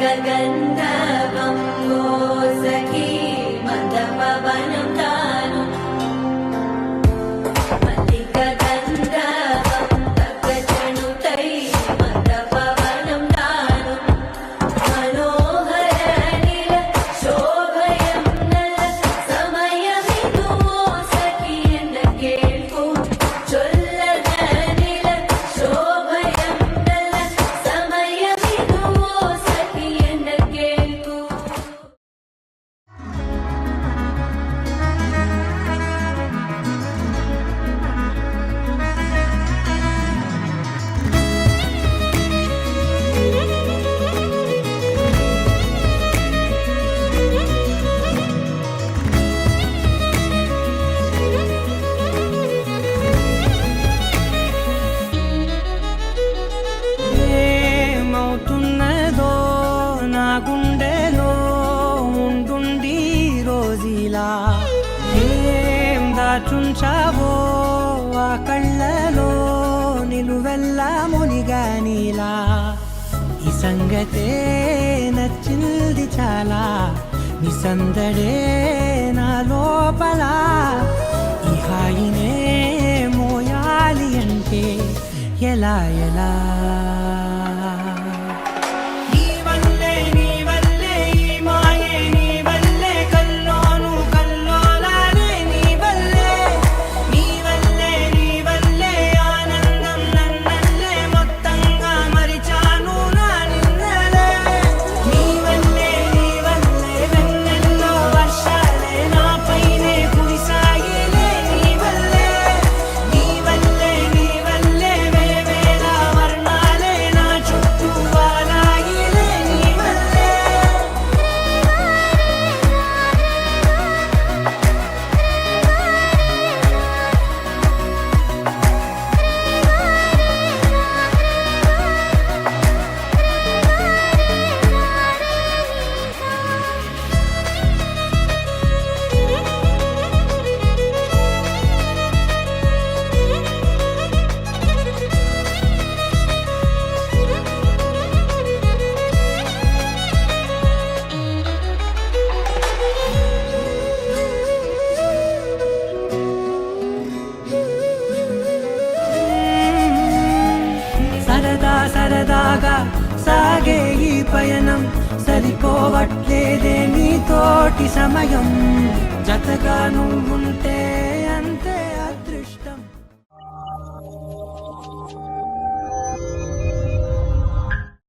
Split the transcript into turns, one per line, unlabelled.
गन्धवं वो सखी मन्दपवनं तानु मल्लिकगन्धवं तप्तचणुतै मन्दपवनं तानु मनोहरनिल शोभयं नल समयमिदु वो सखी एन्न केळ्कु चोल्लनिल शोभयं नल समयमिदु वो सखी एन्न केळ्कु
ఏమవుతున్నదో నా గుండెలో ఉండుండి రోజీలా ఏం దాచుంచావో ఆ కళ్ళలో నిలువెల్లా మునిగానిలా ఈ సంగతే నచ్చింది చాలా నీ సందడే నా లోపల ఈ హాయినే మోయాలి అంటే ఎలా ఎలా నీ వల్లే ఈ మాయే నీ వల్లే కల్లోను కల్లోలానే నీ వల్లే ఆనందం నన్నల్లే మొత్తంగా మరిచాను నా నిన్నలే నీ వల్లే వెన్నెల్లో వర్షాలే నాపైనే కురిసాయిలే నీ వల్లే వేవేల వర్ణాలే నా చుట్టూ వాలాయిలే నీ వల్లే సరదాగా సాగే ఈ పయనం సరిపోవట్లేదే నీతోటి సమయం జతగా నువ్వుంటే అంతే